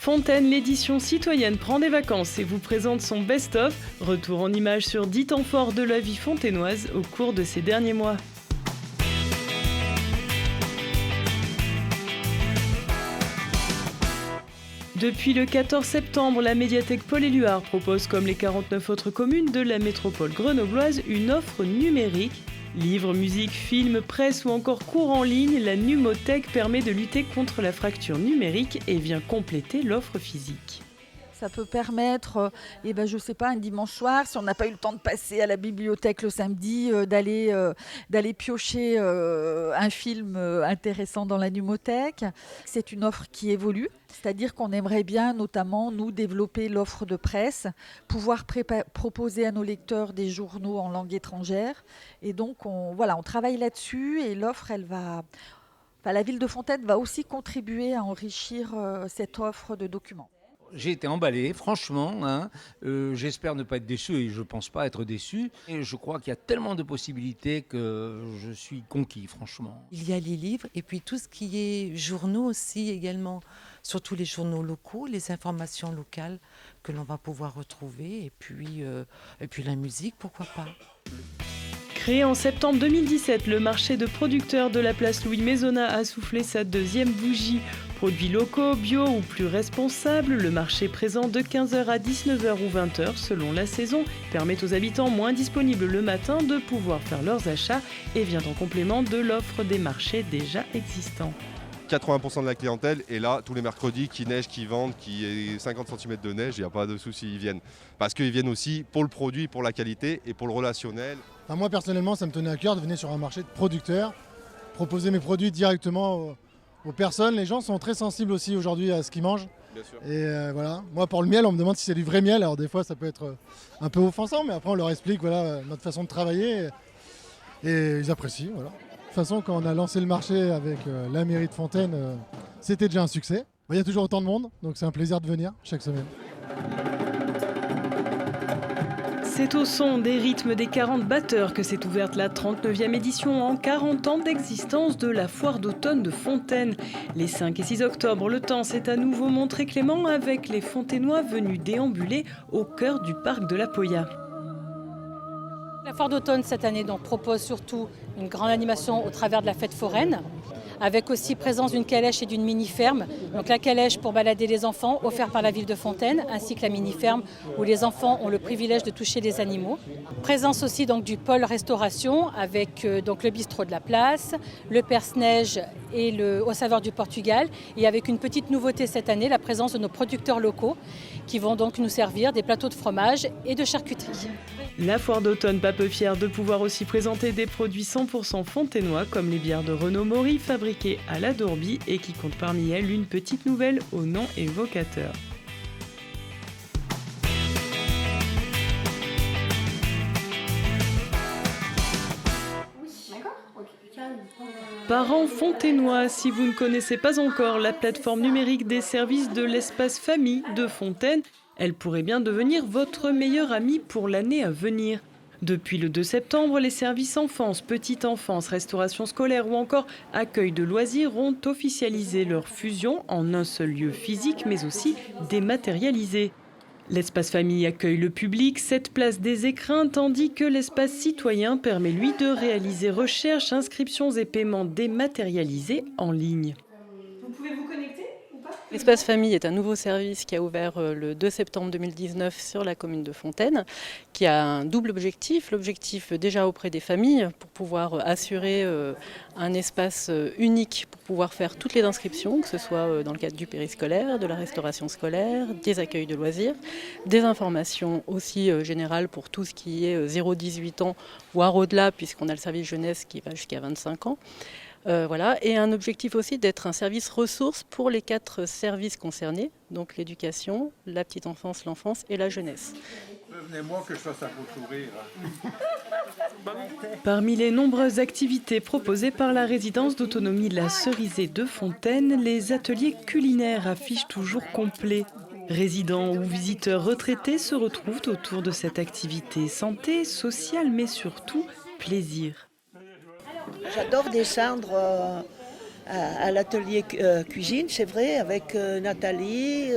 Fontaine, l'édition citoyenne prend des vacances et vous présente son best-of, retour en images sur 10 temps forts de la vie fontainoise au cours de ces derniers mois. Depuis le 14 septembre, la médiathèque Paul Éluard propose, comme les 49 autres communes de la métropole grenobloise, une offre numérique. Livres, musique, films, presse ou encore cours en ligne, la Numothèque permet de lutter contre la fracture numérique et vient compléter l'offre physique. Ça peut permettre, je sais pas, un dimanche soir, si on n'a pas eu le temps de passer à la bibliothèque le samedi, d'aller piocher un film intéressant dans la Numothèque. C'est une offre qui évolue, c'est-à-dire qu'on aimerait bien, notamment, nous, développer l'offre de presse, pouvoir proposer à nos lecteurs des journaux en langue étrangère. Et donc, on travaille là-dessus et l'offre, la ville de Fontaine va aussi contribuer à enrichir cette offre de documents. J'ai été emballé, franchement. J'espère ne pas être déçu et je ne pense pas être déçu. Et je crois qu'il y a tellement de possibilités que je suis conquis, franchement. Il y a les livres et puis tout ce qui est journaux aussi également. Surtout les journaux locaux, les informations locales que l'on va pouvoir retrouver. Et puis la musique, pourquoi pas. Créé en septembre 2017, le marché de producteurs de la place Louis Maisonnat a soufflé sa deuxième bougie. Produits locaux, bio ou plus responsables, le marché présent de 15h à 19h ou 20h selon la saison permet aux habitants moins disponibles le matin de pouvoir faire leurs achats et vient en complément de l'offre des marchés déjà existants. 80% de la clientèle est là tous les mercredis, qui neige, qui vendent, qui est 50 cm de neige, il n'y a pas de souci, ils viennent. Parce qu'ils viennent aussi pour le produit, pour la qualité et pour le relationnel. Enfin, moi personnellement, ça me tenait à cœur de venir sur un marché de producteurs, proposer mes produits directement aux personnes. Les gens sont très sensibles aussi aujourd'hui à ce qu'ils mangent. Bien sûr. Et voilà, moi pour le miel, on me demande si c'est du vrai miel, alors des fois ça peut être un peu offensant, mais après on leur explique notre façon de travailler et ils apprécient. Voilà. De toute façon, quand on a lancé le marché avec la mairie de Fontaine, c'était déjà un succès. Il y a toujours autant de monde, donc c'est un plaisir de venir chaque semaine. C'est au son des rythmes des 40 batteurs que s'est ouverte la 39e édition en 40 ans d'existence de la foire d'automne de Fontaine. Les 5 et 6 octobre, le temps s'est à nouveau montré clément avec les Fontainois venus déambuler au cœur du parc de la Poya. La foire d'automne cette année propose surtout une grande animation au travers de la fête foraine, avec aussi présence d'une calèche et d'une mini-ferme. Donc la calèche pour balader les enfants, offerte par la ville de Fontaine, ainsi que la mini-ferme où les enfants ont le privilège de toucher les animaux. Présence aussi du pôle restauration avec le bistrot de la place, le Perce-Neige et Aux Saveurs du Portugal. Et avec une petite nouveauté cette année, la présence de nos producteurs locaux qui vont donc nous servir des plateaux de fromage et de charcuterie. La foire d'automne pas peu fière de pouvoir aussi présenter des produits 100% fontainois comme les bières de Renaud Maury fabriquées à la Dourbie et qui compte parmi elles une petite nouvelle au nom évocateur. Parents fontainois, si vous ne connaissez pas encore la plateforme numérique des services de l'espace famille de Fontaine, elle pourrait bien devenir votre meilleure amie pour l'année à venir. Depuis le 2 septembre, les services enfance, petite enfance, restauration scolaire ou encore accueil de loisirs ont officialisé leur fusion en un seul lieu physique mais aussi dématérialisé. L'espace famille accueille le public, 7 places des écrins, tandis que l'espace citoyen permet lui de réaliser recherches, inscriptions et paiements dématérialisés en ligne. Vous pouvez vous connecter ou pas ? L'espace famille est un nouveau service qui a ouvert le 2 septembre 2019 sur la commune de Fontaine, qui a un double objectif. L'objectif déjà auprès des familles pour pouvoir assurer un espace unique pour pouvoir faire toutes les inscriptions, que ce soit dans le cadre du périscolaire, de la restauration scolaire, des accueils de loisirs, des informations aussi générales pour tout ce qui est 0-18 ans, voire au-delà, puisqu'on a le service jeunesse qui va jusqu'à 25 ans. Et un objectif aussi d'être un service ressource pour les 4 services concernés, donc l'éducation, la petite enfance, l'enfance et la jeunesse. Venez-moi que je fasse un beau sourire. Parmi les nombreuses activités proposées par la résidence d'autonomie La Cerisée de Fontaine, les ateliers culinaires affichent toujours complet. Résidents ou visiteurs retraités se retrouvent autour de cette activité santé, sociale mais surtout plaisir. J'adore descendre à l'atelier cuisine, c'est vrai, avec Nathalie.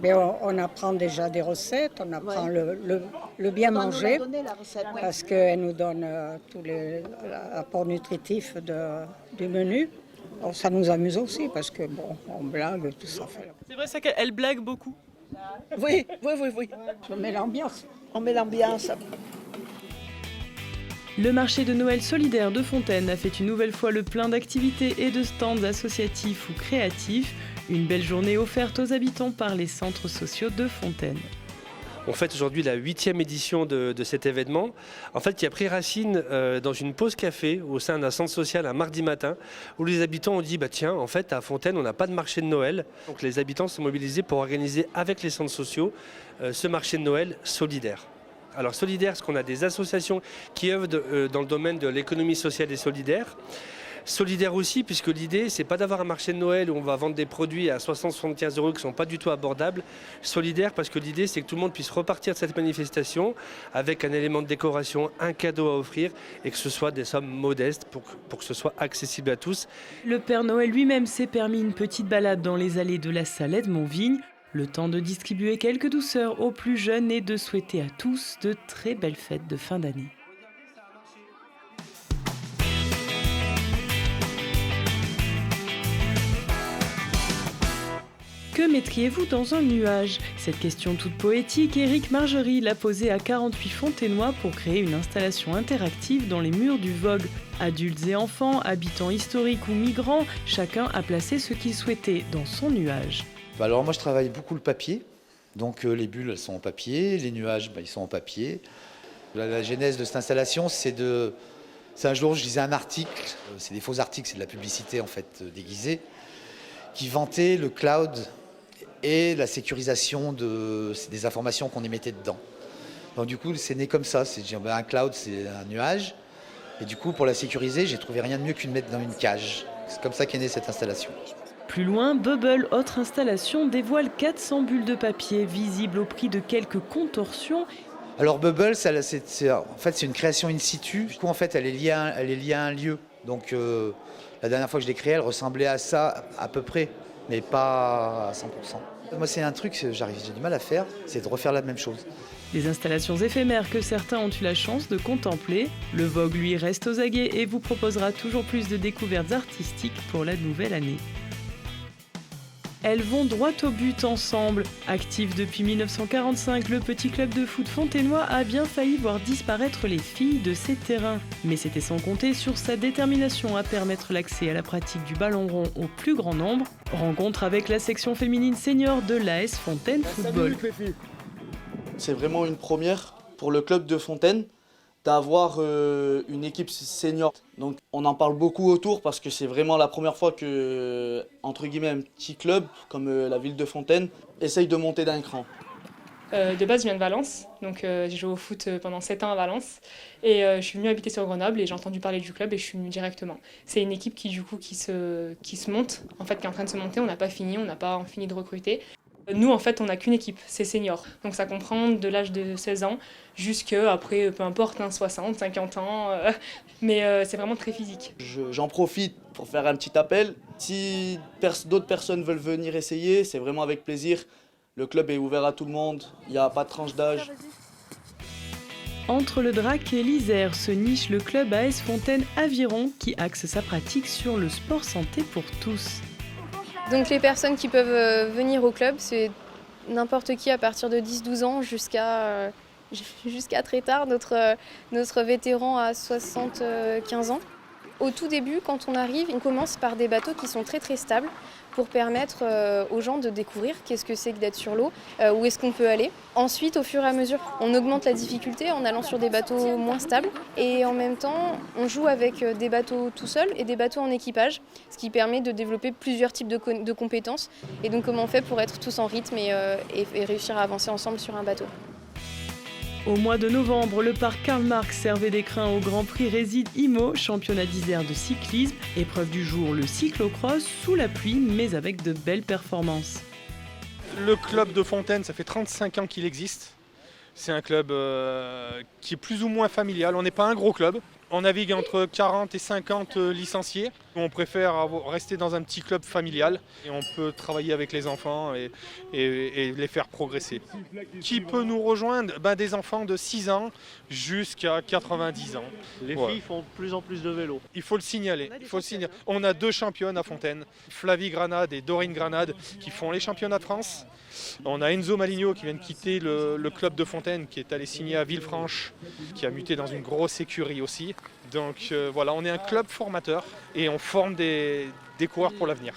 Mais on apprend déjà des recettes, on apprend le bien manger, parce qu'elle nous donne tous les apports nutritifs du menu. Alors, ça nous amuse aussi, parce que bon, on blague, tout ça. C'est vrai ça qu'elle blague beaucoup. Oui. On met l'ambiance. On met l'ambiance. Le marché de Noël solidaire de Fontaine a fait une nouvelle fois le plein d'activités et de stands associatifs ou créatifs. Une belle journée offerte aux habitants par les centres sociaux de Fontaine. On fête aujourd'hui la 8e édition de cet événement, en fait, qui a pris racine dans une pause café au sein d'un centre social un mardi matin, où les habitants ont dit tiens, en fait, à Fontaine, on n'a pas de marché de Noël. Donc les habitants se sont mobilisés pour organiser avec les centres sociaux ce marché de Noël solidaire. Alors solidaire, parce qu'on a des associations qui œuvrent dans le domaine de l'économie sociale et solidaire. Solidaire aussi, puisque l'idée, c'est pas d'avoir un marché de Noël où on va vendre des produits à 60-75 € qui ne sont pas du tout abordables. Solidaire, parce que l'idée, c'est que tout le monde puisse repartir de cette manifestation avec un élément de décoration, un cadeau à offrir, et que ce soit des sommes modestes pour que ce soit accessible à tous. Le Père Noël lui-même s'est permis une petite balade dans les allées de la Salette Montvigne, le temps de distribuer quelques douceurs aux plus jeunes et de souhaiter à tous de très belles fêtes de fin d'année. Que mettriez-vous dans un nuage ? Cette question toute poétique, Éric Margerie l'a posée à 48 Fontainois pour créer une installation interactive dans les murs du Vogue. Adultes et enfants, habitants historiques ou migrants, chacun a placé ce qu'il souhaitait dans son nuage. Alors moi je travaille beaucoup le papier, donc les bulles elles sont en papier, les nuages ils sont en papier. La genèse de cette installation c'est un jour je lisais un article, c'est des faux articles, c'est de la publicité en fait déguisée, qui vantait le cloud et la sécurisation des informations qu'on émettait dedans. Donc du coup c'est né comme ça, un cloud c'est un nuage, et du coup pour la sécuriser j'ai trouvé rien de mieux qu'une mettre dans une cage. C'est comme ça qu'est née cette installation. Plus loin, Bubble, autre installation, dévoile 400 bulles de papier visibles au prix de quelques contorsions. Alors Bubble, c'est une création in situ. Du coup, en fait, elle est liée à un lieu. Donc la dernière fois que je l'ai créée, elle ressemblait à ça à peu près, mais pas à 100%. Moi, c'est un truc que j'ai du mal à faire, c'est de refaire la même chose. Des installations éphémères que certains ont eu la chance de contempler. Le Vogue, lui, reste aux aguets et vous proposera toujours plus de découvertes artistiques pour la nouvelle année. Elles vont droit au but ensemble. Actif depuis 1945, le petit club de foot fontainois a bien failli voir disparaître les filles de ses terrains. Mais c'était sans compter sur sa détermination à permettre l'accès à la pratique du ballon rond au plus grand nombre. Rencontre avec la section féminine senior de l'AS Fontaine Football. Salut les filles. C'est vraiment une première pour le club de Fontaine d'avoir une équipe senior. Donc on en parle beaucoup autour parce que c'est vraiment la première fois que, entre guillemets, un petit club comme la ville de Fontaine essaye de monter d'un cran. De base, je viens de Valence, donc j'ai joué au foot pendant 7 ans à Valence et je suis venue habiter sur Grenoble et j'ai entendu parler du club et je suis venue directement. C'est une équipe qui se monte, en fait, qui est en train de se monter. On n'a pas fini de recruter. Nous, en fait, on n'a qu'une équipe, c'est senior. Donc ça comprend de l'âge de 16 ans jusqu'à, après, peu importe, 60, 50 ans. Mais c'est vraiment très physique. J'en profite pour faire un petit appel. Si d'autres personnes veulent venir essayer, c'est vraiment avec plaisir. Le club est ouvert à tout le monde, il n'y a pas de tranche d'âge. Entre le Drac et l'Isère se niche le club AS Fontaine Aviron qui axe sa pratique sur le sport santé pour tous. Donc les personnes qui peuvent venir au club, c'est n'importe qui à partir de 10-12 ans jusqu'à très tard. Notre vétéran a 75 ans. Au tout début, quand on arrive, on commence par des bateaux qui sont très très stables pour permettre aux gens de découvrir qu'est-ce que c'est que d'être sur l'eau, où est-ce qu'on peut aller. Ensuite, au fur et à mesure, on augmente la difficulté en allant sur des bateaux moins stables. Et en même temps, on joue avec des bateaux tout seuls et des bateaux en équipage, ce qui permet de développer plusieurs types de compétences. Et donc comment on fait pour être tous en rythme et réussir à avancer ensemble sur un bateau. Au mois de novembre, le parc Karl Marx servait d'écrin au Grand Prix Réside IMO, championnat d'Isère de cyclisme. Épreuve du jour, le cyclocross, sous la pluie, mais avec de belles performances. Le club de Fontaine, ça fait 35 ans qu'il existe. C'est un club qui est plus ou moins familial. On n'est pas un gros club. On navigue entre 40 et 50 licenciés. On préfère rester dans un petit club familial et on peut travailler avec les enfants et les faire progresser. Qui peut nous rejoindre? Des enfants de 6 ans jusqu'à 90 ans. Les filles font de plus en plus de vélo. Il faut le signaler. On a 2 championnes à Fontaine, Flavie Granade et Dorine Granade, qui font les championnats de France. On a Enzo Maligno qui vient de quitter le club de Fontaine, qui est allé signer à Villefranche, qui a muté dans une grosse écurie aussi. Donc voilà, on est un club formateur et on forme des coureurs pour l'avenir.